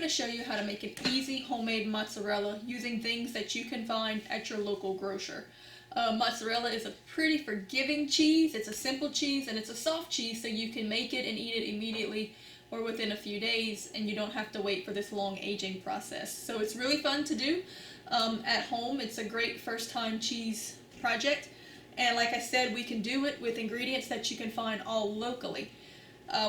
to show you how to make an easy homemade mozzarella using things that you can find at your local grocer. Mozzarella is a pretty forgiving cheese. It's a simple cheese and it's a soft cheese, so you can make it and eat it immediately or within a few days, and you don't have to wait for this long aging process. So it's really fun to do at home. It's a great first time cheese project, and like I said, we can do it with ingredients that you can find all locally.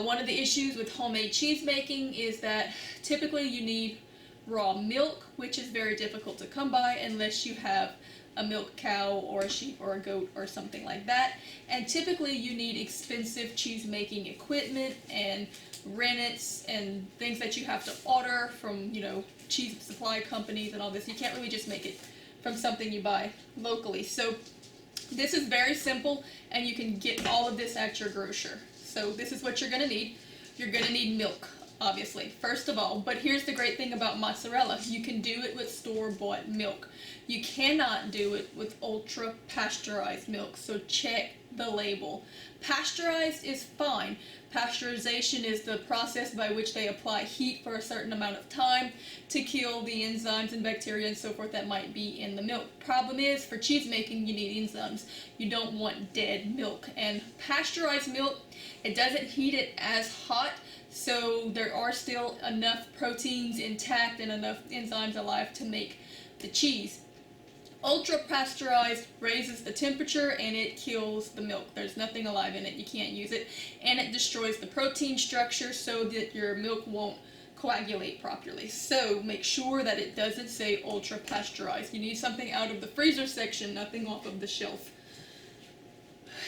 One of the issues with homemade cheese making is that typically you need raw milk, which is very difficult to come by unless you have a milk cow or a sheep or a goat or something like that. And typically you need expensive cheese making equipment and rennets and things that you have to order from, cheese supply companies and all this. You can't really just make it from something you buy locally. So this is very simple, and you can get all of this at your grocer. So this is what you're going to need. You're going to need milk, obviously, first of all. But here's the great thing about mozzarella. You can do it with store-bought milk. You cannot do it with ultra-pasteurized milk, so check the label. Pasteurized is fine. Pasteurization is the process by which they apply heat for a certain amount of time to kill the enzymes and bacteria and so forth that might be in the milk. Problem is, for cheese making, you need enzymes. You don't want dead milk. And pasteurized milk, it doesn't heat it as hot, so there are still enough proteins intact and enough enzymes alive to make the cheese. Ultra pasteurized raises the temperature and it kills the milk. There's nothing alive in it. You can't use it. And it destroys the protein structure so that your milk won't coagulate properly. So make sure that it doesn't say ultra pasteurized. You need something out of the freezer section, nothing off of the shelf.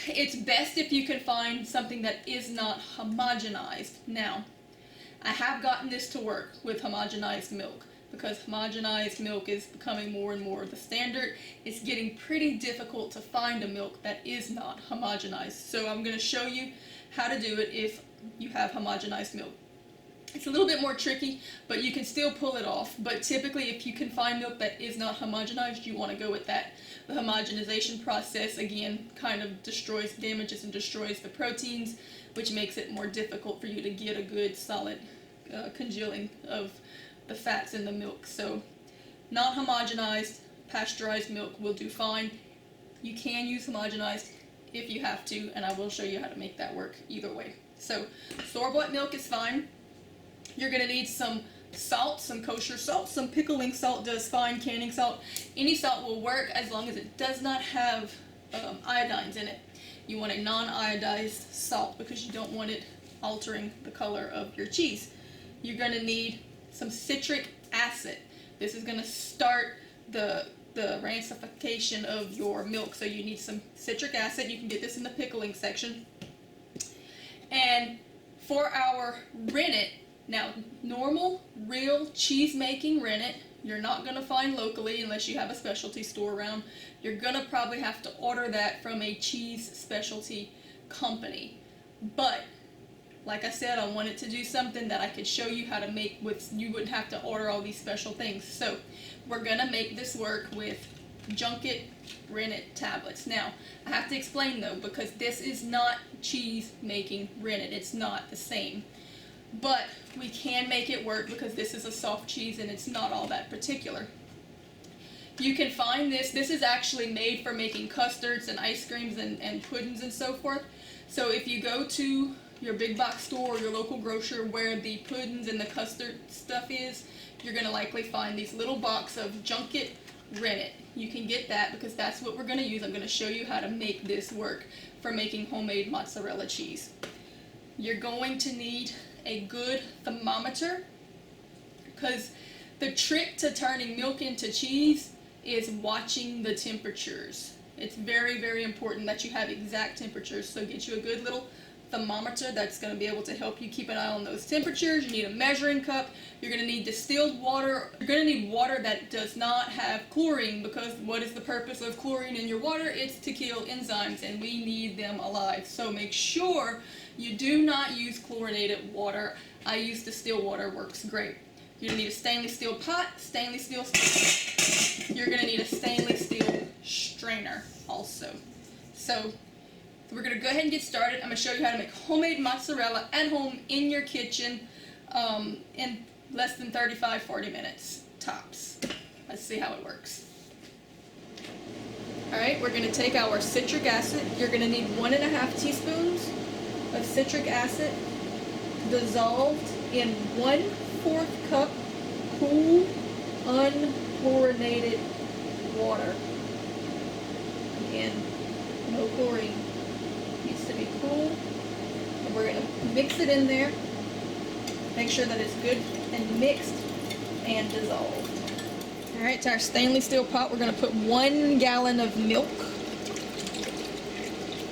It's best if you can find something that is not homogenized. Now, I have gotten this to work with homogenized milk, because homogenized milk is becoming more and more the standard. It's getting pretty difficult to find a milk that is not homogenized. So I'm going to show you how to do it if you have homogenized milk. It's a little bit more tricky, but you can still pull it off. But typically, if you can find milk that is not homogenized, you want to go with that. The homogenization process, again, kind of damages and destroys the proteins, which makes it more difficult for you to get a good solid congealing of the fats in the milk. So not homogenized, pasteurized milk will do fine. You can use homogenized if you have to, and I will show you how to make that work either way. So store-bought milk is fine. You're going to need some salt, some kosher salt. Some pickling salt does fine, canning salt. Any salt will work as long as it does not have iodines in it. You want a non-iodized salt because you don't want it altering the color of your cheese. You're going to need some citric acid. This is going to start the rancification of your milk, so you need some citric acid. You can get this in the pickling section. And for our rennet, now normal, real cheese making rennet, you're not going to find locally unless you have a specialty store around. You're going to probably have to order that from a cheese specialty company. But like I said, I wanted to do something that I could show you how to make with, you wouldn't have to order all these special things. So we're going to make this work with Junket Rennet tablets. Now, I have to explain though, because this is not cheese making rennet. It's not the same. But we can make it work because this is a soft cheese and it's not all that particular. You can find this. This is actually made for making custards and ice creams and puddings and so forth. So if you go to your big box store or your local grocer where the puddings and the custard stuff is, you're going to likely find these little box of Junket Rennet. You can get that because that's what we're going to use. I'm going to show you how to make this work for making homemade mozzarella cheese. You're going to need a good thermometer, because the trick to turning milk into cheese is watching the temperatures. It's very, very important that you have exact temperatures. So get you a good little thermometer that's going to be able to help you keep an eye on those temperatures. You need a measuring cup. You're going to need distilled water. You're going to need water that does not have chlorine, because what is the purpose of chlorine in your water? It's to kill enzymes, and we need them alive. So make sure you do not use chlorinated water. I use distilled water, works great. You're going to need a stainless steel pot, stainless steel. You're going to need a stainless steel strainer also. So we're going to go ahead and get started. I'm going to show you how to make homemade mozzarella at home in your kitchen. And less than 35-40 minutes tops. Let's see how it works. Alright, we're going to take our citric acid. You're going to need 1.5 teaspoons of citric acid dissolved in 1/4 cup cool, unchlorinated water. Again, no chlorine. Needs to be cool. And we're going to mix it in there. Make sure that it's good and mixed and dissolved. Alright, to our stainless steel pot, we're going to put 1 gallon of milk.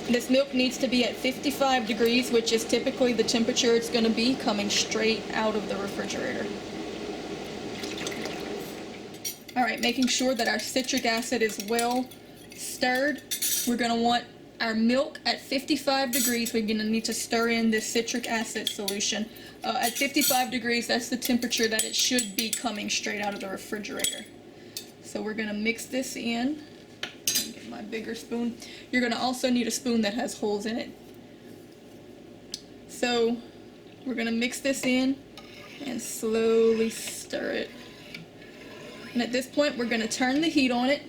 This milk needs to be at 55 degrees, which is typically the temperature it's going to be coming straight out of the refrigerator. Alright, making sure that our citric acid is well stirred. We're going to want our milk at 55 degrees. We're going to need to stir in this citric acid solution. At 55 degrees, that's the temperature that it should be coming straight out of the refrigerator. So we're going to mix this in. Get my bigger spoon. You're going to also need a spoon that has holes in it. So we're going to mix this in and slowly stir it. And at this point, we're going to turn the heat on it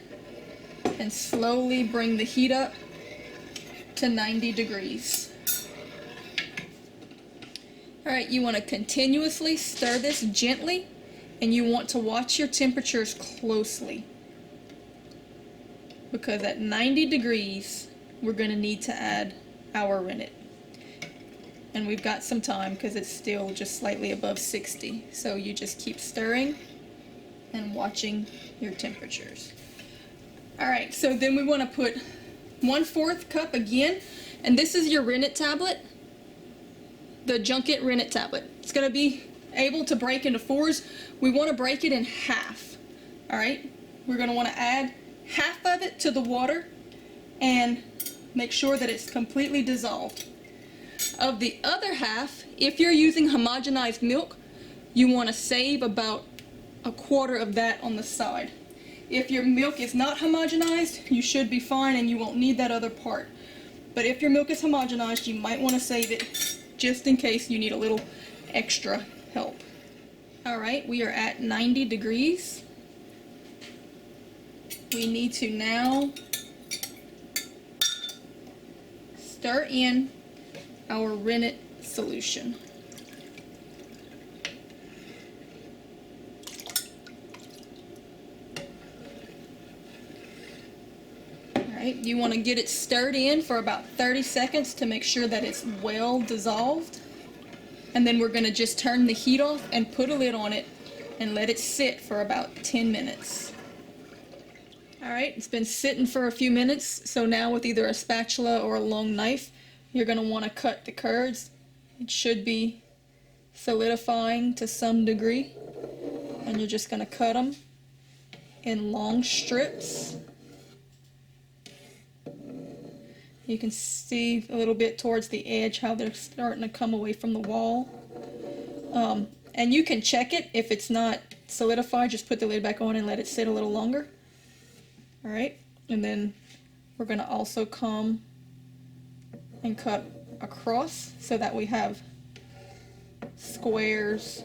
and slowly bring the heat up to 90 degrees. Alright, you want to continuously stir this gently, and you want to watch your temperatures closely, because at 90 degrees we're going to need to add our rennet. And we've got some time because it's still just slightly above 60. So you just keep stirring and watching your temperatures. Alright, so then we want to put 1/4 cup again, and this is your rennet tablet, the Junket Rennet tablet. It's going to be able to break into 4s. We want to break it in half. Alright, we're going to want to add half of it to the water and make sure that it's completely dissolved. Of the other half, if you're using homogenized milk, you want to save about 1/4 of that on the side. If your milk is not homogenized, you should be fine and you won't need that other part. But if your milk is homogenized, you might want to save it just in case you need a little extra help. Alright, we are at 90 degrees. We need to now stir in our rennet solution. Alright, you want to get it stirred in for about 30 seconds to make sure that it's well dissolved. And then we're going to just turn the heat off and put a lid on it and let it sit for about 10 minutes. Alright, it's been sitting for a few minutes, so now with either a spatula or a long knife, you're going to want to cut the curds. It should be solidifying to some degree, and you're just going to cut them in long strips. You can see a little bit towards the edge how they're starting to come away from the wall. And you can check it. If it's not solidified, just put the lid back on and let it sit a little longer. Alright, and then we're going to also come and cut across so that we have squares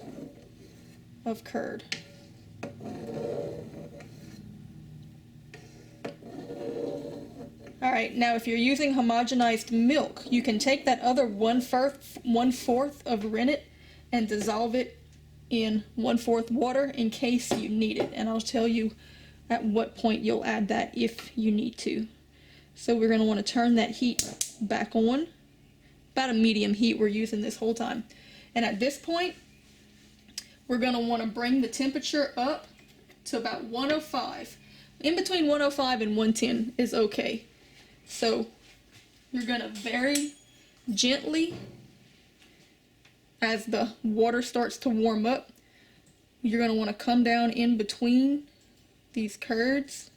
of curd. Alright, now if you're using homogenized milk, you can take that other 1/4 of rennet and dissolve it in 1/4 water in case you need it. And I'll tell you at what point you'll add that if you need to. So we're going to want to turn that heat back on. About a medium heat we're using this whole time. And at this point, we're going to want to bring the temperature up to about 105. In between 105 and 110 is okay. So you're going to very gently, as the water starts to warm up, you're going to want to come down in between these curds.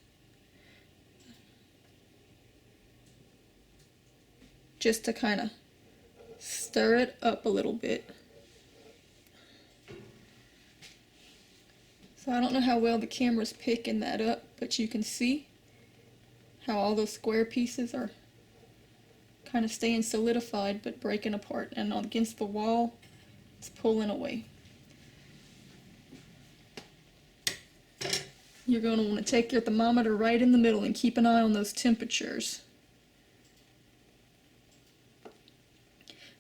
Just to kind of stir it up a little bit. So I don't know how well the camera's picking that up, but you can see how all those square pieces are kind of staying solidified but breaking apart, and against the wall it's pulling away. you're going to want to take your thermometer right in the middle and keep an eye on those temperatures.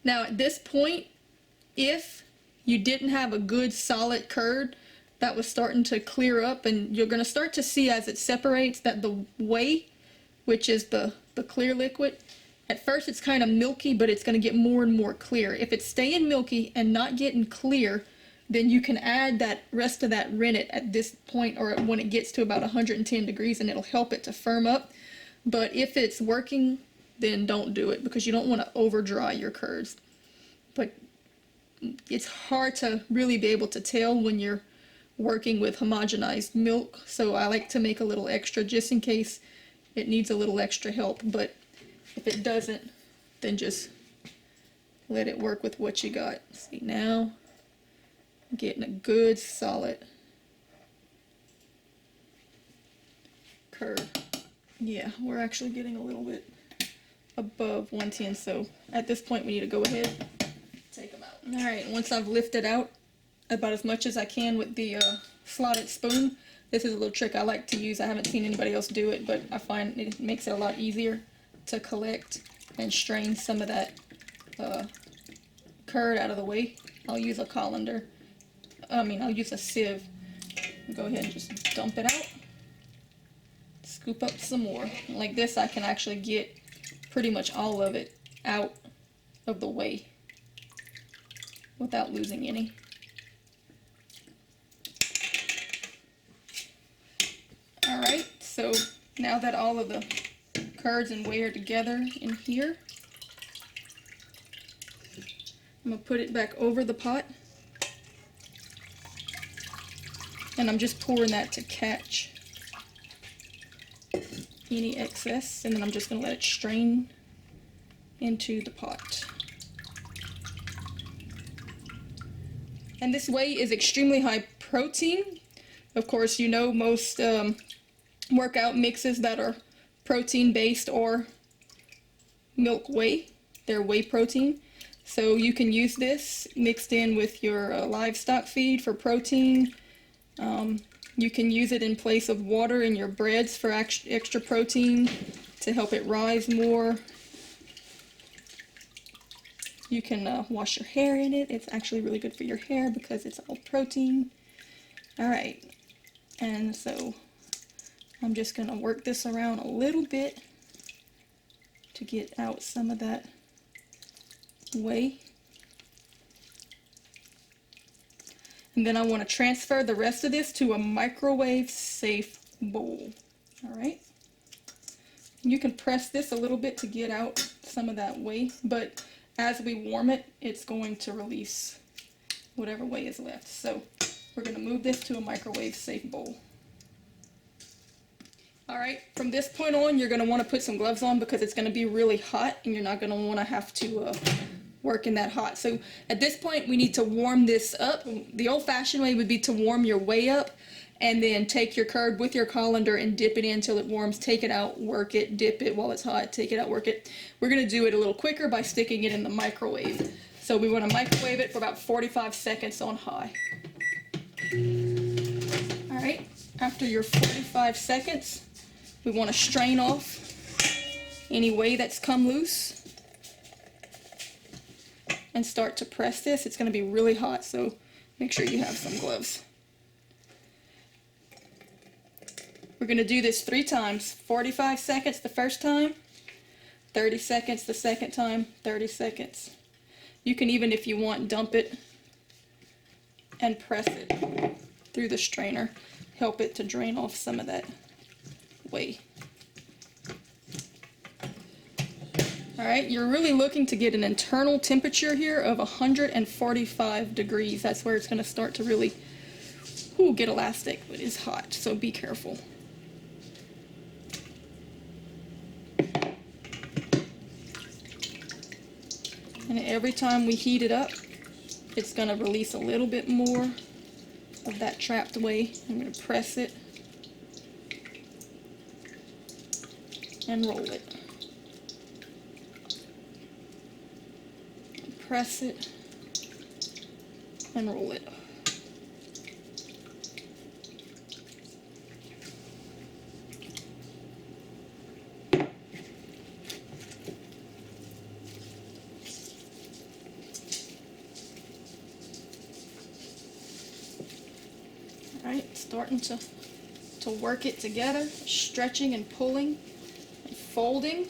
Now at this point, if you didn't have a good solid curd that was starting to clear up, and you're going to start to see as it separates that the whey, which is the clear liquid, at first it's kind of milky, but it's going to get more and more clear. If it's staying milky and not getting clear, then you can add that rest of that rennet at this point, or when it gets to about 110 degrees, and it'll help it to firm up. But if it's working, then don't do it, because you don't want to over dry your curds. But it's hard to really be able to tell when you're working with homogenized milk, so I like to make a little extra just in case it needs a little extra help. But if it doesn't, then just let it work with what you got. See, now I'm getting a good solid curd. Yeah, we're actually getting a little bit above 110, so at this point we need to go ahead, take them out. Alright, once I've lifted out about as much as I can with the slotted spoon, this is a little trick I like to use. I haven't seen anybody else do it, but I find it makes it a lot easier to collect and strain some of that curd out of the way. I'll use a colander. I'll use a sieve. Go ahead and just dump it out. Scoop up some more. Like this, I can actually get pretty much all of it out of the whey without losing any. Alright, so now that all of the curds and whey are together in here, I'm going to put it back over the pot, and I'm just pouring that to catch any excess, and then I'm just going to let it strain into the pot. And this whey is extremely high protein. Of course, you know most workout mixes that are protein based or milk whey, they're whey protein. So you can use this mixed in with your livestock feed for protein. You can use it in place of water in your breads for extra protein to help it rise more. You can wash your hair in it. It's actually really good for your hair because it's all protein. Alright, and so I'm just going to work this around a little bit to get out some of that whey. And then I want to transfer the rest of this to a microwave safe bowl. Alright. You can press this a little bit to get out some of that whey, but as we warm it, it's going to release whatever whey is left. So we're going to move this to a microwave safe bowl. Alright, from this point on, you're going to want to put some gloves on because it's going to be really hot and you're not going to want to have to work in that hot. So at this point, we need to warm this up. The old-fashioned way would be to warm your whey up and then take your curd with your colander and dip it in until it warms. Take it out, work it, dip it while it's hot, take it out, work it. We're going to do it a little quicker by sticking it in the microwave. So we want to microwave it for about 45 seconds on high. Alright, after your 45 seconds, we want to strain off any whey that's come loose and start to press this. It's going to be really hot, so make sure you have some gloves. We're going to do this 3 times. 45 seconds the first time, 30 seconds the second time, 30 seconds. You can even, if you want, dump it and press it through the strainer. Help it to drain off some of that whey. Alright, you're really looking to get an internal temperature here of 145 degrees. That's where it's going to start to really get elastic, but it's hot, so be careful. And every time we heat it up, it's going to release a little bit more of that trapped whey. I'm going to press it and roll it. Press it and roll it. starting to work it together, stretching and pulling and folding.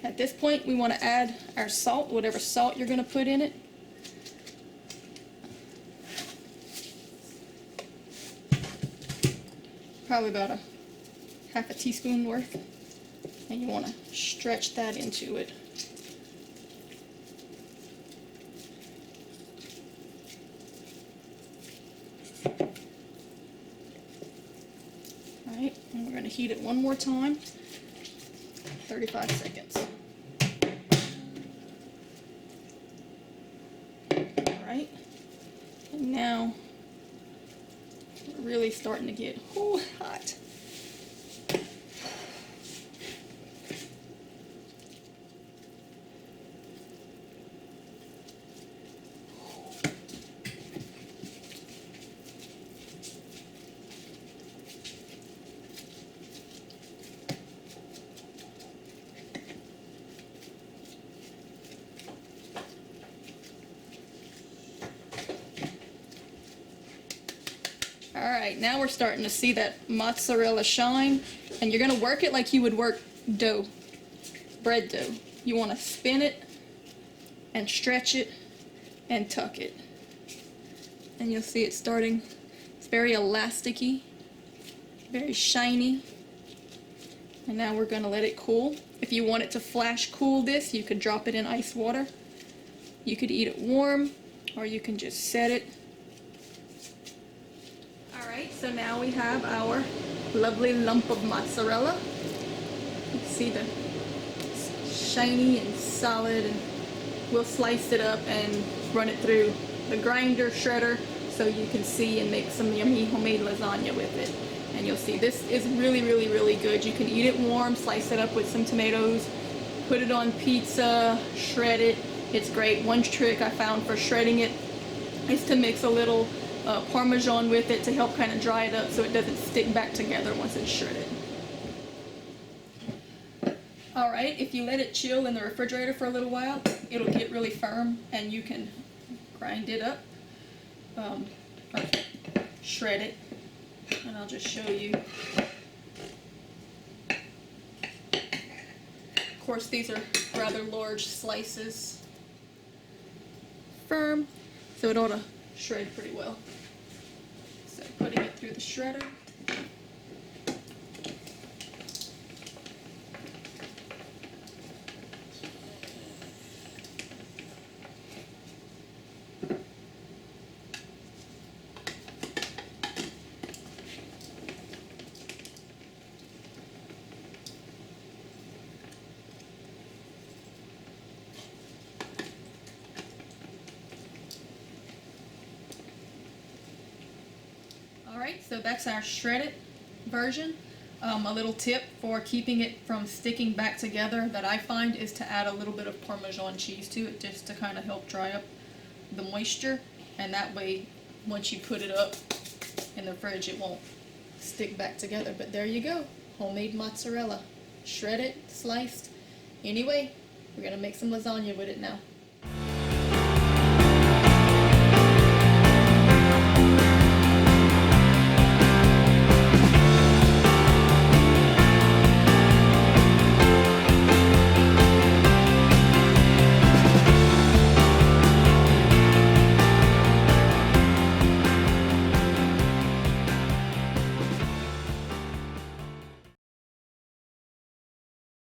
At this point, we want to add our salt, whatever salt you're going to put in it. Probably about a half a teaspoon worth. And you want to stretch that into it. Alright, and we're going to heat it one more time. 35 seconds. Alright, and now we're really starting to get hot. Alright, now we're starting to see that mozzarella shine, and you're going to work it like you would work dough, bread dough. You want to spin it and stretch it and tuck it. And you'll see it starting, it's very elasticy, very shiny. And now we're going to let it cool. If you want it to flash cool this, you could drop it in ice water. You could eat it warm, or you can just set it. Alright, so now we have our lovely lump of mozzarella. You can see the shiny and solid, and we'll slice it up and run it through the grinder shredder so you can see and make some yummy homemade lasagna with it. And you'll see this is really, really, really good. You can eat it warm, slice it up with some tomatoes, put it on pizza, shred it. It's great. One trick I found for shredding it is to mix a little Parmesan with it to help kind of dry it up so it doesn't stick back together once it's shredded. Alright, if you let it chill in the refrigerator for a little while, it'll get really firm and you can grind it up, or shred it, and I'll just show you. Of course, these are rather large slices. Firm, so it ought to shred pretty well. So putting it through the shredder. Alright, so that's our shredded version. A little tip for keeping it from sticking back together that I find is to add a little bit of Parmesan cheese to it, just to kind of help dry up the moisture, and that way once you put it up in the fridge it won't stick back together. But there you go, homemade mozzarella, shredded, sliced. Anyway, we're going to make some lasagna with it now.